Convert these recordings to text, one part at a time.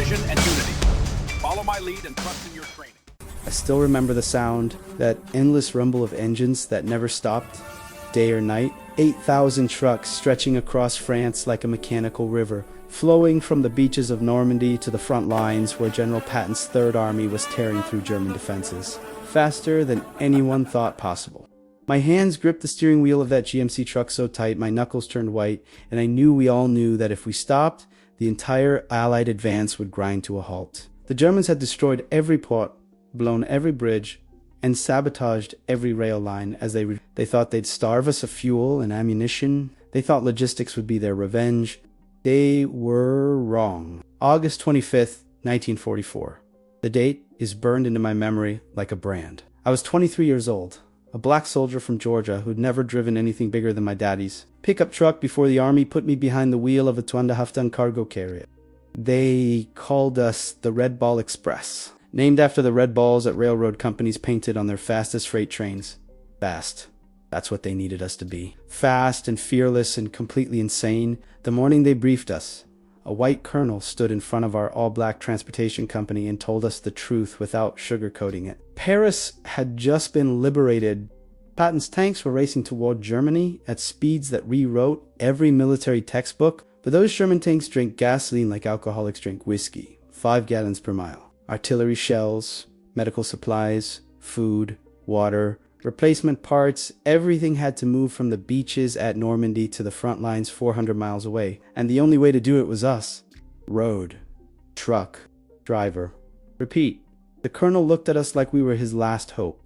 precision, and unity. Follow my lead and trust in your training. I still remember the sound, that endless rumble of engines that never stopped, day or night. 8,000 trucks stretching across France like a mechanical river, flowing from the beaches of Normandy to the front lines where General Patton's Third Army was tearing through German defenses, faster than anyone thought possible. My hands gripped the steering wheel of that GMC truck so tight my knuckles turned white, and I knew we all knew that if we stopped, the entire Allied advance would grind to a halt. The Germans had destroyed every port, blown every bridge, and sabotaged every rail line as they thought they'd starve us of fuel and ammunition. They thought logistics would be their revenge. They were wrong. August 25th, 1944. The date is burned into my memory like a brand. I was 23 years old, a black soldier from Georgia who'd never driven anything bigger than my daddy's pickup truck before the army put me behind the wheel of a 2.5-ton cargo carrier. They called us the Red Ball Express, named after the red balls that railroad companies painted on their fastest freight trains. Fast. That's what they needed us to be. Fast and fearless and completely insane. The morning they briefed us, a white colonel stood in front of our all-black transportation company and told us the truth without sugarcoating it. Paris had just been liberated. Patton's tanks were racing toward Germany at speeds that rewrote every military textbook, but those Sherman tanks drink gasoline like alcoholics drink whiskey, 5 gallons per mile. Artillery shells, medical supplies, food, water, replacement parts, everything had to move from the beaches at Normandy to the front lines 400 miles away. And the only way to do it was us. Road, truck, driver. Repeat. The colonel looked at us like we were his last hope.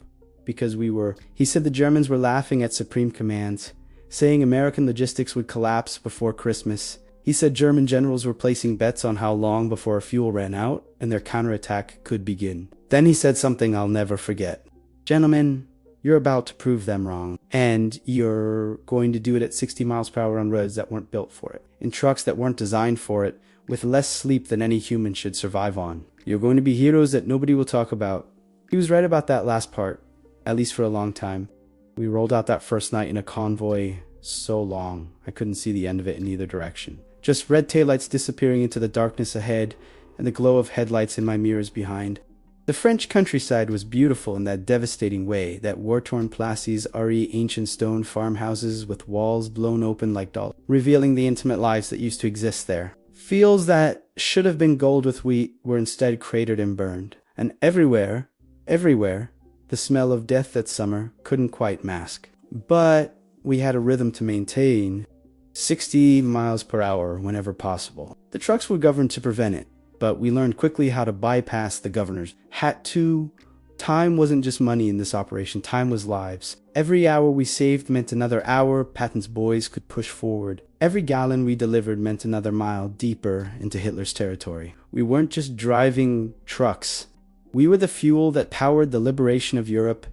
Because we were. He said the Germans were laughing at Supreme Command, saying American logistics would collapse before Christmas. He said German generals were placing bets on how long before our fuel ran out and their counterattack could begin. Then he said something I'll never forget. Gentlemen, you're about to prove them wrong, and you're going to do it at 60 miles per hour on roads that weren't built for it, in trucks that weren't designed for it, with less sleep than any human should survive on. You're going to be heroes that nobody will talk about. He was right about that last part, at least for a long time. We rolled out that first night in a convoy so long, I couldn't see the end of it in either direction. Just red taillights disappearing into the darkness ahead, and the glow of headlights in my mirrors behind. The French countryside was beautiful in that devastating way, that war-torn places, ancient stone farmhouses with walls blown open like dolls, revealing the intimate lives that used to exist there. Fields that should have been gold with wheat were instead cratered and burned. And everywhere, the smell of death that summer couldn't quite mask. But we had a rhythm to maintain, 60 miles per hour whenever possible. The trucks were governed to prevent it, but we learned quickly how to bypass the governors. Had to. Time wasn't just money in this operation, time was lives. Every hour we saved meant another hour Patton's boys could push forward. Every gallon we delivered meant another mile deeper into Hitler's territory. We weren't just driving trucks. We were the fuel that powered the liberation of Europe,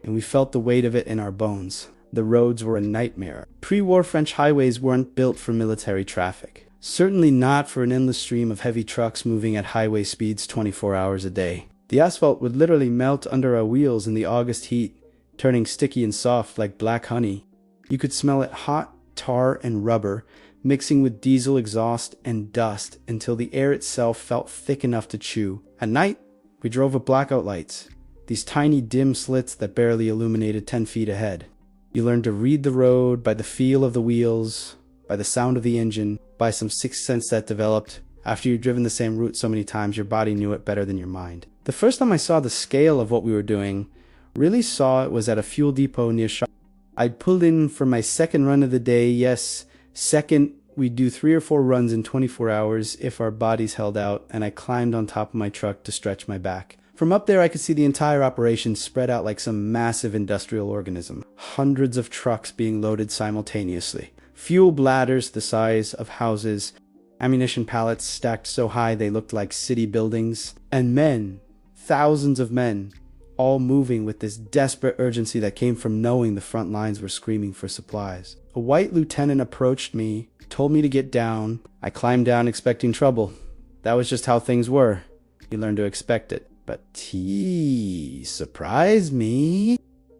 and we felt the weight of it in our bones. The roads were a nightmare. Pre-war French highways weren't built for military traffic. Certainly not for an endless stream of heavy trucks moving at highway speeds 24 hours a day. The asphalt would literally melt under our wheels in the August heat, turning sticky and soft like black honey. You could smell it hot, tar, and rubber, mixing with diesel exhaust and dust until the air itself felt thick enough to chew. At night, we drove with blackout lights, these tiny dim slits that barely illuminated 10 feet ahead. You learned to read the road by the feel of the wheels, by the sound of the engine, by some sixth sense that developed. After you'd driven the same route so many times, your body knew it better than your mind. The first time I saw the scale of what we were doing, really saw it was at a fuel depot near Sherman. I'd pulled in for my second run of the day. Yes, second. We'd do 3 or 4 runs in 24 hours if our bodies held out, and I climbed on top of my truck to stretch my back. From up there, I could see the entire operation spread out like some massive industrial organism. Hundreds of trucks being loaded simultaneously. Fuel bladders the size of houses. Ammunition pallets stacked so high they looked like city buildings. And men, thousands of men, all moving with this desperate urgency that came from knowing the front lines were screaming for supplies. A white lieutenant approached me, told me to get down. I climbed down expecting trouble. That was just how things were. You learn to expect it. But he surprised me.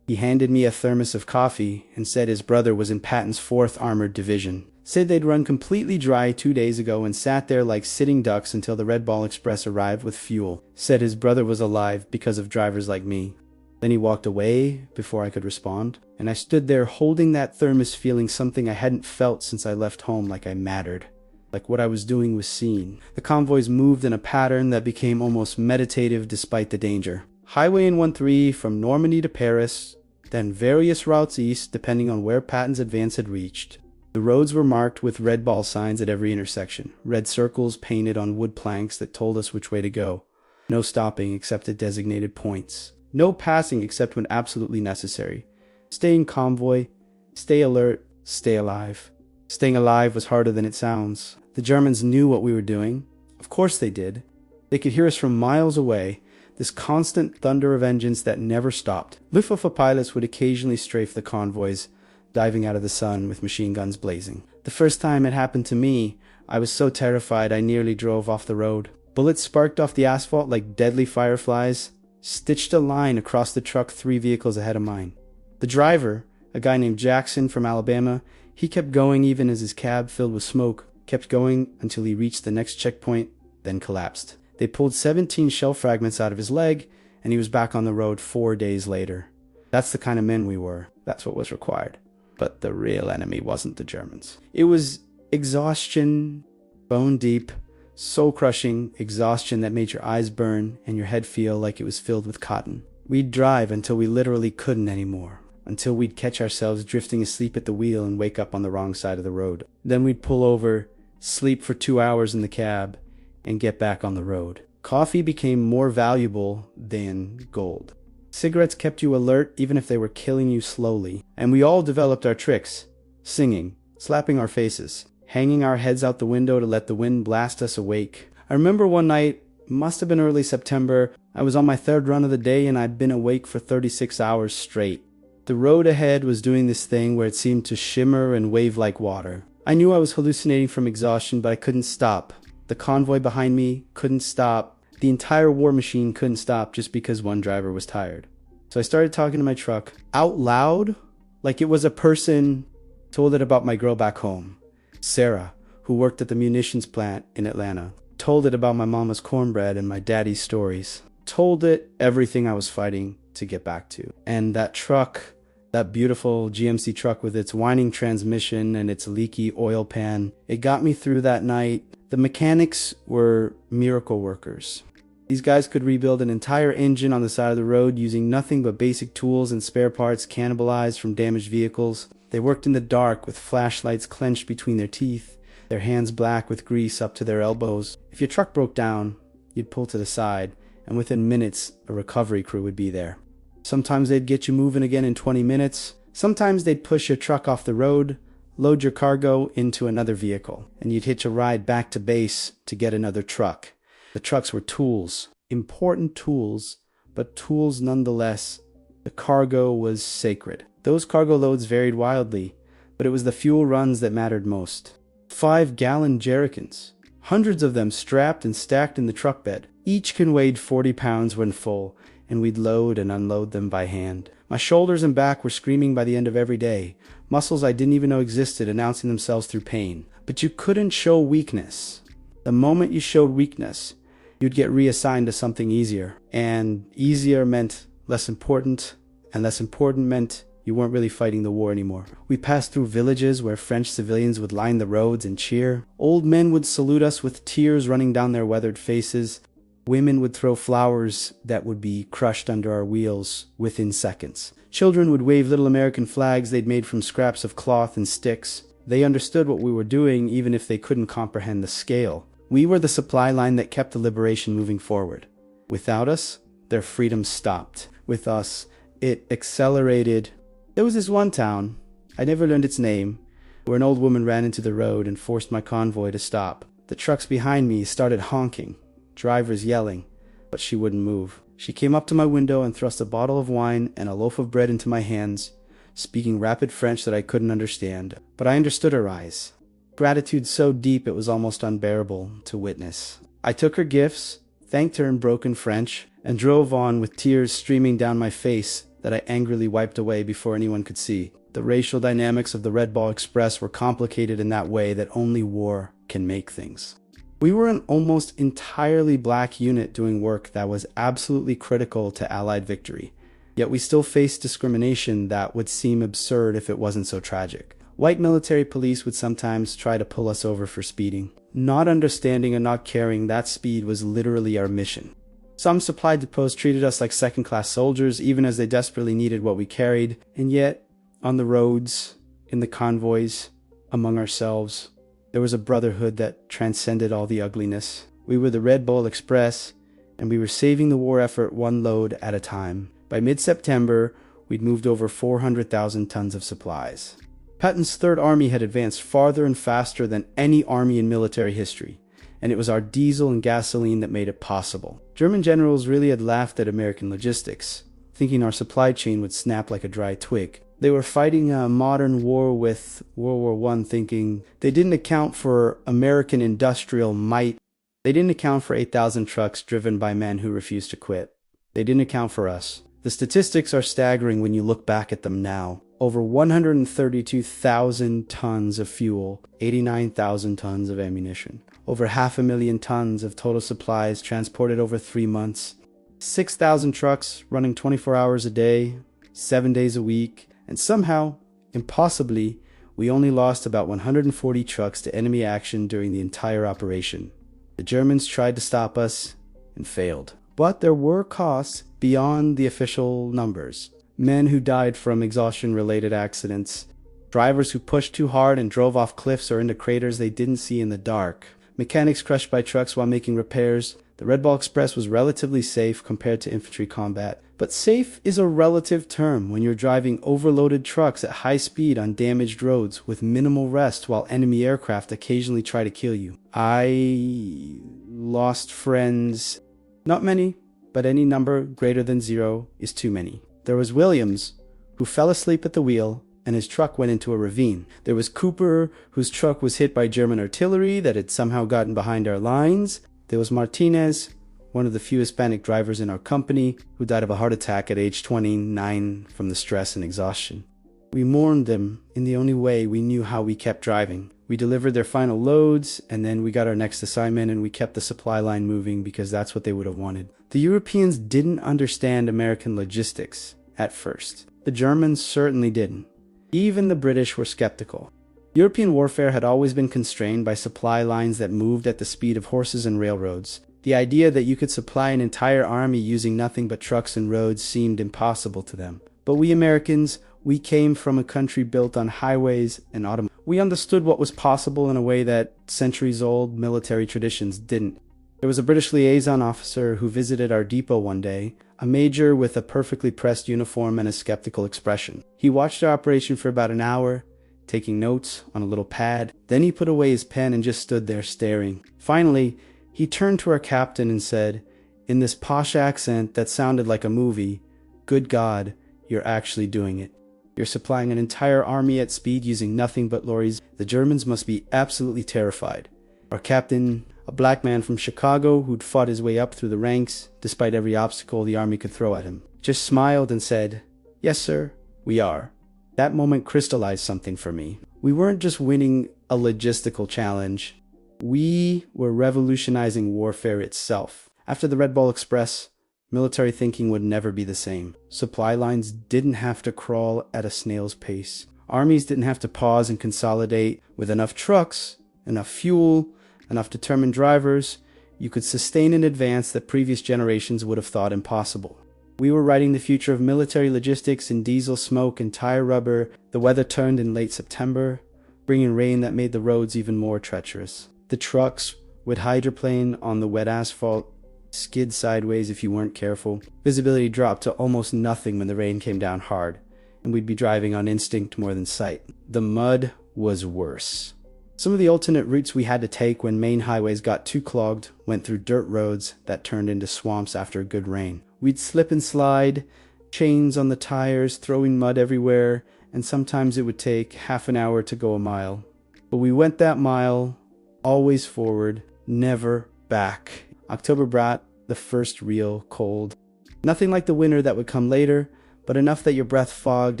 He handed me a thermos of coffee and said his brother was in Patton's 4th Armored Division. Said they'd run completely dry 2 days ago and sat there like sitting ducks until the Red Ball Express arrived with fuel. Said his brother was alive because of drivers like me. Then he walked away before I could respond, and I stood there holding that thermos, feeling something I hadn't felt since I left home, like I mattered. Like what I was doing was seen. The convoys moved in a pattern that became almost meditative despite the danger. Highway N13 from Normandy to Paris, then various routes east depending on where Patton's advance had reached. The roads were marked with red ball signs at every intersection, red circles painted on wood planks that told us which way to go. No stopping except at designated points. No passing except when absolutely necessary. Stay in convoy, stay alert, stay alive. Staying alive was harder than it sounds. The Germans knew what we were doing. Of course they did. They could hear us from miles away, this constant thunder of engines that never stopped. Luftwaffe pilots would occasionally strafe the convoys, diving out of the sun with machine guns blazing. The first time it happened to me, I was so terrified I nearly drove off the road. Bullets sparked off the asphalt like deadly fireflies, stitched a line across the truck 3 vehicles ahead of mine. The driver, a guy named Jackson from Alabama, he kept going even as his cab filled with smoke, kept going until he reached the next checkpoint, then collapsed. They pulled 17 shell fragments out of his leg, and he was back on the road 4 days later. That's the kind of men we were. That's what was required. But the real enemy wasn't the Germans. It was exhaustion, bone deep, soul-crushing exhaustion that made your eyes burn and your head feel like it was filled with cotton. We'd drive until we literally couldn't anymore, until we'd catch ourselves drifting asleep at the wheel and wake up on the wrong side of the road. Then we'd pull over, sleep for 2 hours in the cab, and get back on the road. Coffee became more valuable than gold. Cigarettes kept you alert even if they were killing you slowly. And we all developed our tricks. Singing, slapping our faces, hanging our heads out the window to let the wind blast us awake. I remember one night, must have been early September, I was on my 3rd run of the day and I'd been awake for 36 hours straight. The road ahead was doing this thing where it seemed to shimmer and wave like water. I knew I was hallucinating from exhaustion, but I couldn't stop. The convoy behind me couldn't stop. The entire war machine couldn't stop just because one driver was tired. So I started talking to my truck out loud, like it was a person. Told it about my girl back home, Sarah, who worked at the munitions plant in Atlanta. Told it about my mama's cornbread and my daddy's stories. Told it everything I was fighting to get back to. And that truck, that beautiful GMC truck with its whining transmission and its leaky oil pan, it got me through that night. The mechanics were miracle workers. These guys could rebuild an entire engine on the side of the road using nothing but basic tools and spare parts cannibalized from damaged vehicles. They worked in the dark with flashlights clenched between their teeth, their hands black with grease up to their elbows. If your truck broke down, you'd pull to the side, and within minutes, a recovery crew would be there. Sometimes they'd get you moving again in 20 minutes. Sometimes they'd push your truck off the road, load your cargo into another vehicle, and you'd hitch a ride back to base to get another truck. The trucks were tools, important tools, but tools nonetheless. The cargo was sacred. Those cargo loads varied wildly, but it was the fuel runs that mattered most. 5-gallon jerrycans, hundreds of them strapped and stacked in the truck bed. Each can weigh 40 pounds when full, and we'd load and unload them by hand. My shoulders and back were screaming by the end of every day, muscles I didn't even know existed announcing themselves through pain. But you couldn't show weakness. The moment you showed weakness, you'd get reassigned to something easier. And easier meant less important, and less important meant you weren't really fighting the war anymore. We passed through villages where French civilians would line the roads and cheer. Old men would salute us with tears running down their weathered faces. Women would throw flowers that would be crushed under our wheels within seconds. Children would wave little American flags they'd made from scraps of cloth and sticks. They understood what we were doing even if they couldn't comprehend the scale. We were the supply line that kept the liberation moving forward. Without us, their freedom stopped. With us, it accelerated. There was this one town, I never learned its name, where an old woman ran into the road and forced my convoy to stop. The trucks behind me started honking, drivers yelling, but she wouldn't move. She came up to my window and thrust a bottle of wine and a loaf of bread into my hands, speaking rapid French that I couldn't understand, but I understood her eyes. Gratitude so deep it was almost unbearable to witness. I took her gifts, thanked her in broken French, and drove on with tears streaming down my face that I angrily wiped away before anyone could see. The racial dynamics of the Red Ball Express were complicated in that way that only war can make things. We were an almost entirely black unit doing work that was absolutely critical to Allied victory. Yet we still faced discrimination that would seem absurd if it wasn't so tragic. White military police would sometimes try to pull us over for speeding, not understanding and not caring that speed was literally our mission. Some supply depots treated us like second-class soldiers, even as they desperately needed what we carried, and yet, on the roads, in the convoys, among ourselves, there was a brotherhood that transcended all the ugliness. We were the Red Bull Express, and we were saving the war effort one load at a time. By mid-September, we'd moved over 400,000 tons of supplies. Patton's Third Army had advanced farther and faster than any army in military history, and it was our diesel and gasoline that made it possible. German generals really had laughed at American logistics, thinking our supply chain would snap like a dry twig. They were fighting a modern war with World War I, thinking they didn't account for American industrial might. They didn't account for 8,000 trucks driven by men who refused to quit. They didn't account for us. The statistics are staggering when you look back at them now. Over 132,000 tons of fuel, 89,000 tons of ammunition, over 500,000 tons of total supplies transported over 3 months, 6,000 trucks running 24 hours a day, 7 days a week, and somehow, impossibly, we only lost about 140 trucks to enemy action during the entire operation. The Germans tried to stop us and failed. But there were costs beyond the official numbers. Men who died from exhaustion-related accidents, drivers who pushed too hard and drove off cliffs or into craters they didn't see in the dark, mechanics crushed by trucks while making repairs. The Red Ball Express was relatively safe compared to infantry combat. But safe is a relative term when you're driving overloaded trucks at high speed on damaged roads with minimal rest while enemy aircraft occasionally try to kill you. I lost friends. Not many, but any number greater than 0 is too many. There was Williams, who fell asleep at the wheel, and his truck went into a ravine. There was Cooper, whose truck was hit by German artillery that had somehow gotten behind our lines. There was Martinez, one of the few Hispanic drivers in our company, who died of a heart attack at age 29 from the stress and exhaustion. We mourned them in the only way we knew how. We kept driving. We delivered their final loads, and then we got our next assignment, and we kept the supply line moving because that's what they would have wanted. The Europeans didn't understand American logistics at first. The Germans certainly didn't. Even the British were skeptical. European warfare had always been constrained by supply lines that moved at the speed of horses and railroads. The idea that you could supply an entire army using nothing but trucks and roads seemed impossible to them. But we Americans, we came from a country built on highways and automobiles. We understood what was possible in a way that centuries-old military traditions didn't. There was a British liaison officer who visited our depot one day, a major with a perfectly pressed uniform and a skeptical expression. He watched our operation for about an hour, taking notes on a little pad. Then he put away his pen and just stood there staring. Finally, he turned to our captain and said, in this posh accent that sounded like a movie, "Good God, you're actually doing it. You're supplying an entire army at speed using nothing but lorries. The Germans must be absolutely terrified." Our captain, a black man from Chicago who'd fought his way up through the ranks, despite every obstacle the army could throw at him, just smiled and said, "Yes, sir, we are." That moment crystallized something for me. We weren't just winning a logistical challenge. We were revolutionizing warfare itself. After the Red Ball Express, military thinking would never be the same. Supply lines didn't have to crawl at a snail's pace. Armies didn't have to pause and consolidate. With enough trucks, enough fuel, enough determined drivers, you could sustain an advance that previous generations would have thought impossible. We were writing the future of military logistics in diesel smoke and tire rubber. The weather turned in late September, bringing rain that made the roads even more treacherous. The trucks would hydroplane on the wet asphalt, skid sideways if you weren't careful. Visibility dropped to almost nothing when the rain came down hard, and we'd be driving on instinct more than sight. The mud was worse. Some of the alternate routes we had to take when main highways got too clogged went through dirt roads that turned into swamps after a good rain. We'd slip and slide, chains on the tires, throwing mud everywhere, and sometimes it would take half an hour to go a mile. But we went that mile, always forward, never back. October brought the first real cold. Nothing like the winter that would come later, but enough that your breath fogged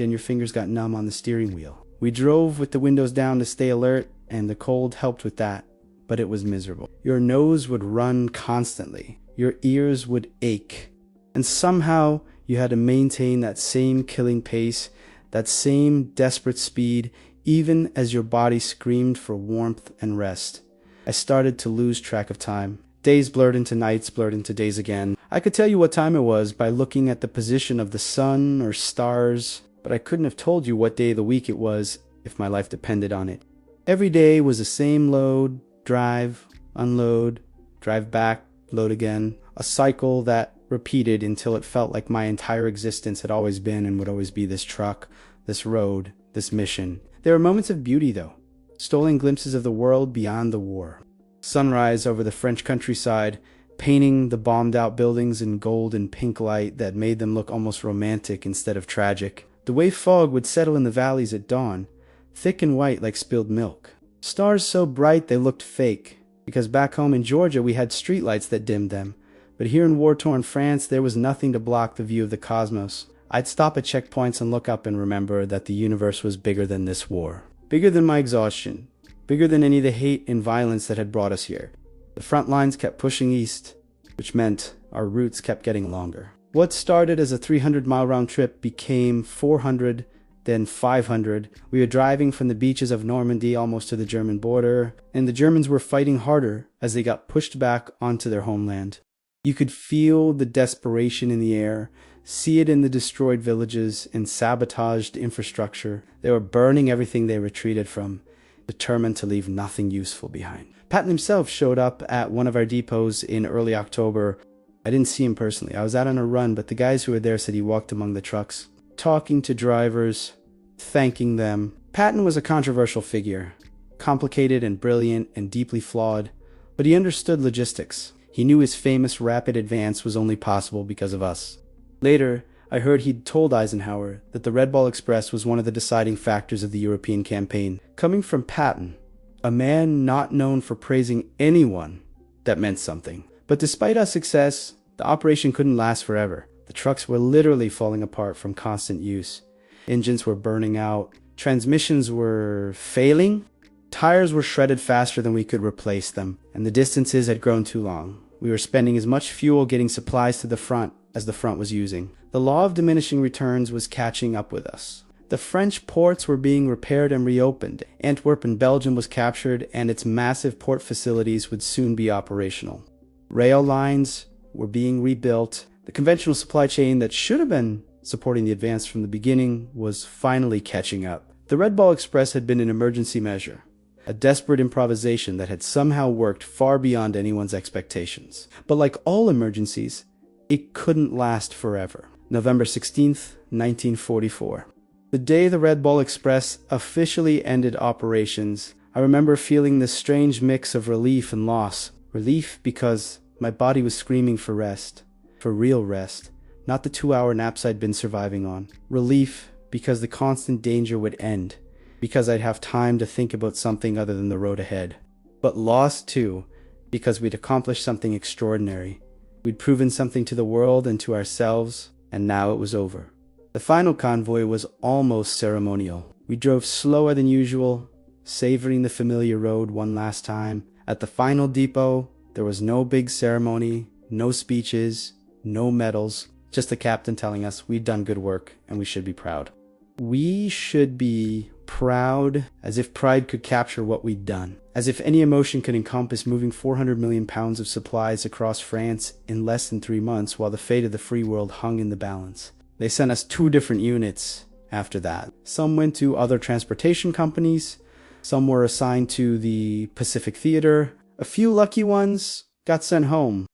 and your fingers got numb on the steering wheel. We drove with the windows down to stay alert, and the cold helped with that, but it was miserable. Your nose would run constantly. Your ears would ache. And somehow you had to maintain that same killing pace, that same desperate speed, even as your body screamed for warmth and rest. I started to lose track of time. Days blurred into nights, blurred into days again. I could tell you what time it was by looking at the position of the sun or stars, but I couldn't have told you what day of the week it was if my life depended on it. Every day was the same load, drive, unload, drive back, load again. A cycle that repeated until it felt like my entire existence had always been and would always be this truck, this road, this mission. There were moments of beauty, though. Stolen glimpses of the world beyond the war. Sunrise over the French countryside, painting the bombed-out buildings in gold and pink light that made them look almost romantic instead of tragic. The way fog would settle in the valleys at dawn, thick and white like spilled milk. Stars so bright they looked fake, because back home in Georgia we had streetlights that dimmed them. But here in war-torn France, there was nothing to block the view of the cosmos. I'd stop at checkpoints and look up and remember that the universe was bigger than this war. Bigger than my exhaustion. Bigger than any of the hate and violence that had brought us here. The front lines kept pushing east, which meant our routes kept getting longer. What started as a 300-mile round trip became 400, then 500. We were driving from the beaches of Normandy almost to the German border, and the Germans were fighting harder as they got pushed back onto their homeland. You could feel the desperation in the air, see it in the destroyed villages and sabotaged infrastructure. They were burning everything they retreated from, determined to leave nothing useful behind. Patton himself showed up at one of our depots in early October. I didn't see him personally. I was out on a run, but the guys who were there said he walked among the trucks, talking to drivers, thanking them. Patton was a controversial figure, complicated and brilliant and deeply flawed, but he understood logistics. He knew his famous rapid advance was only possible because of us. Later, I heard he'd told Eisenhower that the Red Ball Express was one of the deciding factors of the European campaign. Coming from Patton, a man not known for praising anyone, that meant something. But despite our success, the operation couldn't last forever. The trucks were literally falling apart from constant use. Engines were burning out. Transmissions were failing. Tires were shredded faster than we could replace them, and the distances had grown too long. We were spending as much fuel getting supplies to the front as the front was using. The law of diminishing returns was catching up with us. The French ports were being repaired and reopened. Antwerp in Belgium was captured, and its massive port facilities would soon be operational. Rail lines were being rebuilt. The conventional supply chain that should have been supporting the advance from the beginning was finally catching up. The Red Ball Express had been an emergency measure, a desperate improvisation that had somehow worked far beyond anyone's expectations. But like all emergencies, it couldn't last forever. November 16th, 1944. The day the Red Ball Express officially ended operations, I remember feeling this strange mix of relief and loss. Relief because my body was screaming for rest, for real rest, not the 2-hour naps I'd been surviving on. Relief because the constant danger would end, because I'd have time to think about something other than the road ahead. But loss too, because we'd accomplished something extraordinary. We'd proven something to the world and to ourselves, and now it was over. The final convoy was almost ceremonial. We drove slower than usual, savoring the familiar road one last time. At the final depot, there was no big ceremony, no speeches, no medals, just the captain telling us we'd done good work and we should be proud. We should be proud, as if pride could capture what we'd done. As if any emotion could encompass moving 400 million pounds of supplies across France in less than 3 months while the fate of the free world hung in the balance. They sent us 2 different units after that. Some went to other transportation companies, some were assigned to the Pacific Theater. A few lucky ones got sent home.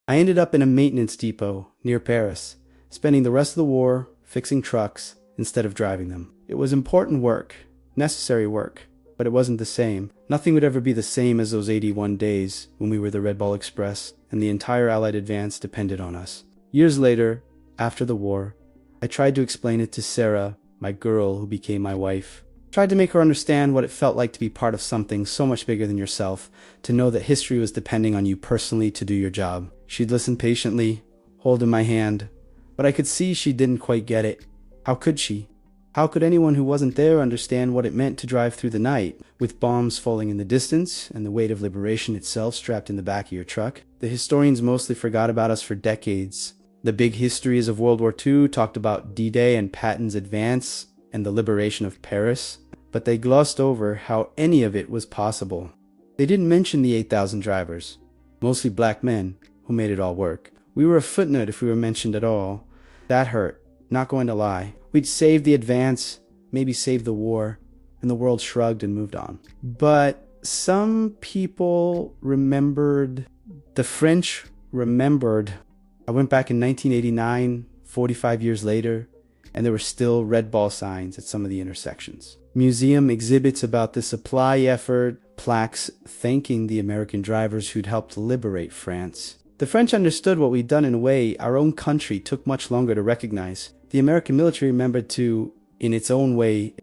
I ended up in a maintenance depot near Paris, spending the rest of the war fixing trucks instead of driving them. It was important work, necessary work, but it wasn't the same. Nothing would ever be the same as those 81 days when we were the Red Ball Express and the entire Allied advance depended on us. Years later, after the war, I tried to explain it to Sarah, my girl who became my wife. Tried to make her understand what it felt like to be part of something so much bigger than yourself, to know that history was depending on you personally to do your job. She'd listen patiently, holding my hand, but I could see she didn't quite get it. How could she? How could anyone who wasn't there understand what it meant to drive through the night, with bombs falling in the distance and the weight of liberation itself strapped in the back of your truck? The historians mostly forgot about us for decades. The big histories of World War II talked about D-Day and Patton's advance and the liberation of Paris, but they glossed over how any of it was possible. They didn't mention the 8,000 drivers, mostly black men, who made it all work. We were a footnote if we were mentioned at all. That hurt, not going to lie. We'd saved the advance, maybe saved the war, and the world shrugged and moved on. But some people remembered, the French remembered. I went back in 1989, 45 years later, and there were still red ball signs at some of the intersections. Museum exhibits about the supply effort, plaques thanking the American drivers who'd helped liberate France. The French understood what we'd done in a way our own country took much longer to recognize. The American military remembered too, in its own way.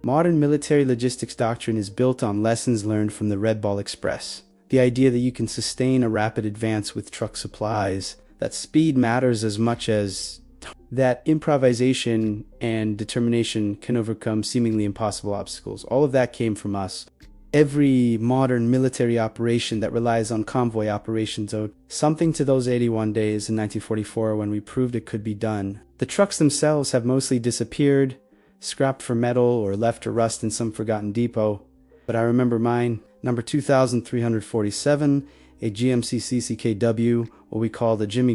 Modern military logistics doctrine is built on lessons learned from the Red Ball Express. The idea that you can sustain a rapid advance with truck supplies, that speed matters as much as that improvisation and determination can overcome seemingly impossible obstacles. All of that came from us. Every modern military operation that relies on convoy operations owed something to those 81 days in 1944 when we proved it could be done. The trucks themselves have mostly disappeared, scrapped for metal, or left to rust in some forgotten depot. But I remember mine, number 2347, a GMC CCKW, what we call the Jimmy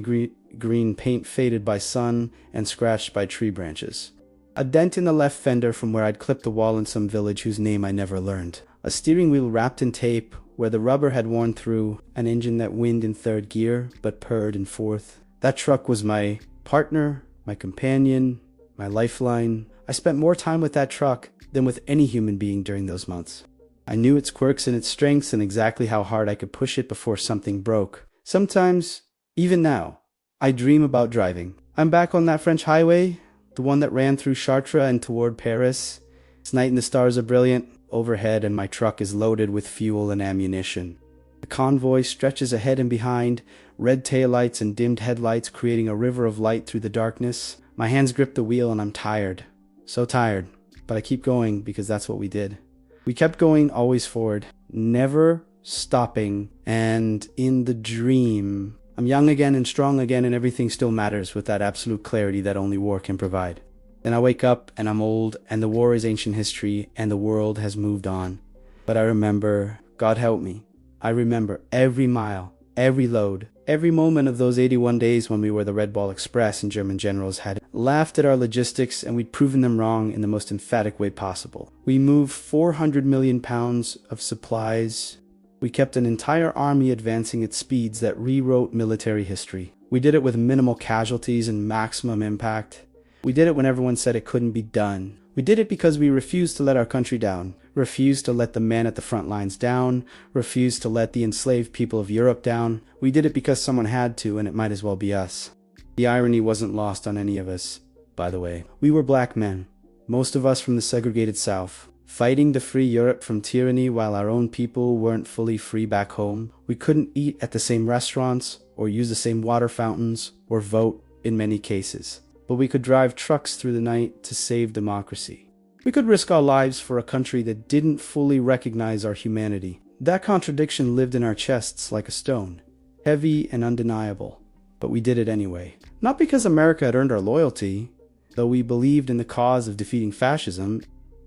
Green paint faded by sun and scratched by tree branches. A dent in the left fender from where I'd clipped the wall in some village whose name I never learned. A steering wheel wrapped in tape where the rubber had worn through, an engine that whined in third gear but purred in fourth. That truck was my partner, my companion, my lifeline. I spent more time with that truck than with any human being during those months. I knew its quirks and its strengths and exactly how hard I could push it before something broke. Sometimes, even now, I dream about driving. I'm back on that French highway, the one that ran through Chartres and toward Paris. It's night and the stars are brilliant overhead, and my truck is loaded with fuel and ammunition. The convoy stretches ahead and behind, red taillights and dimmed headlights creating a river of light through the darkness. My hands grip the wheel and I'm tired. So tired. But I keep going because that's what we did. We kept going always forward, never stopping, and in the dream, I'm young again and strong again and everything still matters with that absolute clarity that only war can provide. Then I wake up and I'm old and the war is ancient history and the world has moved on. But I remember, God help me, I remember every mile, every load, every moment of those 81 days when we were the Red Ball Express and German generals had laughed at our logistics and we'd proven them wrong in the most emphatic way possible. We moved 400 million pounds of supplies. We kept an entire army advancing at speeds that rewrote military history. We did it with minimal casualties and maximum impact. We did it when everyone said it couldn't be done. We did it because we refused to let our country down, refused to let the men at the front lines down, refused to let the enslaved people of Europe down. We did it because someone had to, and it might as well be us. The irony wasn't lost on any of us, by the way. We were black men, most of us from the segregated South, fighting to free Europe from tyranny while our own people weren't fully free back home. We couldn't eat at the same restaurants, or use the same water fountains, or vote in many cases. But we could drive trucks through the night to save democracy. We could risk our lives for a country that didn't fully recognize our humanity. That contradiction lived in our chests like a stone, heavy and undeniable. But we did it anyway. Not because America had earned our loyalty, though we believed in the cause of defeating fascism.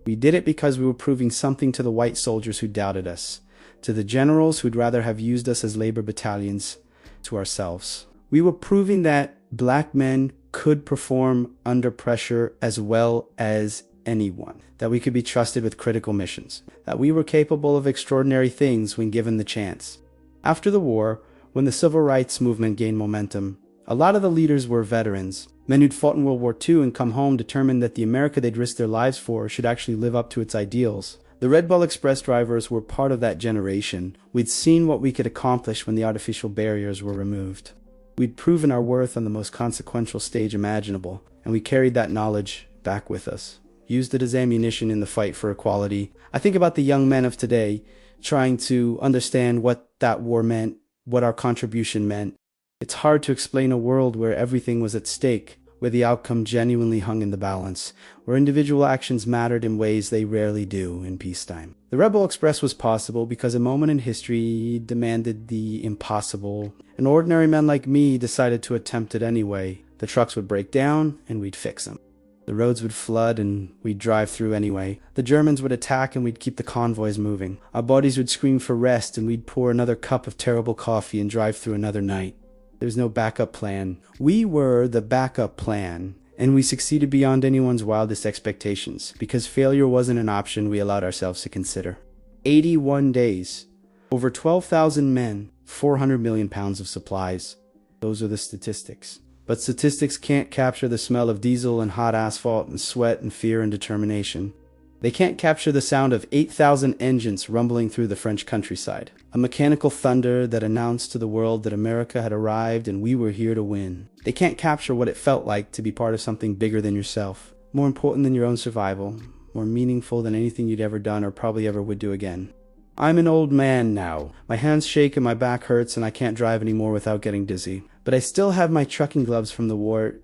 We did it because we were proving something to the white soldiers who doubted us, to the generals who'd rather have used us as labor battalions, to ourselves. We were proving that black men could perform under pressure as well as anyone, that we could be trusted with critical missions, that we were capable of extraordinary things when given the chance. After the war, when the civil rights movement gained momentum, a lot of the leaders were veterans, men who'd fought in World War II and come home determined that the America they'd risked their lives for should actually live up to its ideals. The Red Ball Express drivers were part of that generation. We'd seen what we could accomplish when the artificial barriers were removed. We'd proven our worth on the most consequential stage imaginable, and we carried that knowledge back with us, used it as ammunition in the fight for equality. I think about the young men of today trying to understand what that war meant, what our contribution meant. It's hard to explain a world where everything was at stake, where the outcome genuinely hung in the balance, where individual actions mattered in ways they rarely do in peacetime. The Rebel Express was possible because a moment in history demanded the impossible, and ordinary men like me decided to attempt it anyway. The trucks would break down, and we'd fix them. The roads would flood, and we'd drive through anyway. The Germans would attack, and we'd keep the convoys moving. Our bodies would scream for rest, and we'd pour another cup of terrible coffee and drive through another night. There was no backup plan. We were the backup plan, and we succeeded beyond anyone's wildest expectations. Because failure wasn't an option we allowed ourselves to consider. 81 days, over 12,000 men, 400 million pounds of supplies. Those are the statistics. But statistics can't capture the smell of diesel and hot asphalt and sweat and fear and determination. They can't capture the sound of 8,000 engines rumbling through the French countryside. A mechanical thunder that announced to the world that America had arrived and we were here to win. They can't capture what it felt like to be part of something bigger than yourself, more important than your own survival, more meaningful than anything you'd ever done or probably ever would do again. I'm an old man now. My hands shake and my back hurts and I can't drive anymore without getting dizzy. But I still have my trucking gloves from the war,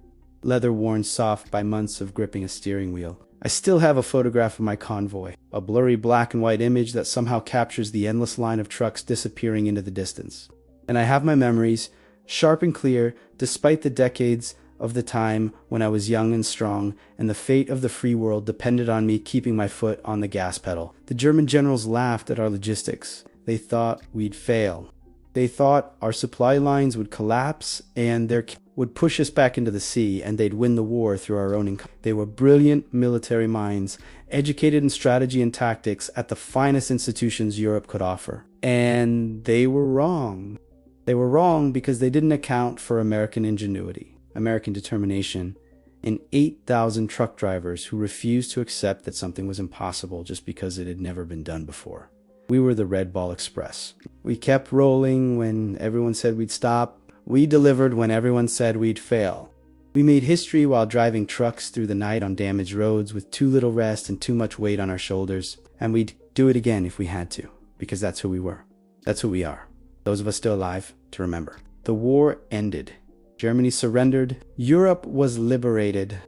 leather worn soft by months of gripping a steering wheel. I still have a photograph of my convoy, a blurry black and white image that somehow captures the endless line of trucks disappearing into the distance. And I have my memories, sharp and clear, despite the decades of the time when I was young and strong, and the fate of the free world depended on me keeping my foot on the gas pedal. The German generals laughed at our logistics. They thought we'd fail. They thought our supply lines would collapse and would push us back into the sea, and they'd win the war through our own income. They were brilliant military minds, educated in strategy and tactics at the finest institutions Europe could offer. And they were wrong. They were wrong because they didn't account for American ingenuity, American determination, and 8,000 truck drivers who refused to accept that something was impossible just because it had never been done before. We were the Red Ball Express. We kept rolling when everyone said we'd stop. We delivered when everyone said we'd fail. We made history while driving trucks through the night on damaged roads with too little rest and too much weight on our shoulders. And we'd do it again if we had to, because that's who we were. That's who we are. Those of us still alive to remember. The war ended. Germany surrendered. Europe was liberated.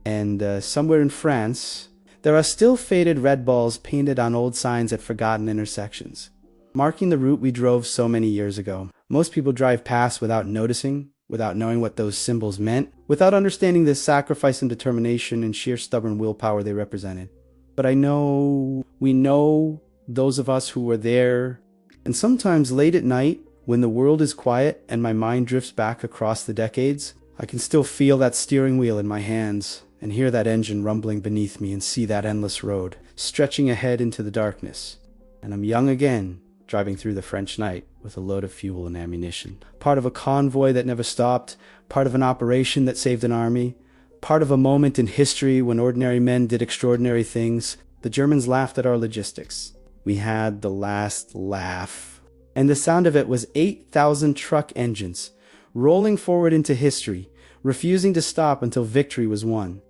And somewhere in France, there are still faded red balls painted on old signs at forgotten intersections, marking the route we drove so many years ago. Most people drive past without noticing, without knowing what those symbols meant, without understanding the sacrifice and determination and sheer stubborn willpower they represented. But we know those of us who were there, and sometimes late at night, when the world is quiet and my mind drifts back across the decades, I can still feel that steering wheel in my hands, and hear that engine rumbling beneath me and see that endless road, stretching ahead into the darkness. And I'm young again, driving through the French night with a load of fuel and ammunition. Part of a convoy that never stopped, part of an operation that saved an army, part of a moment in history when ordinary men did extraordinary things. The Germans laughed at our logistics. We had the last laugh. And the sound of it was 8,000 truck engines, rolling forward into history, refusing to stop until victory was won.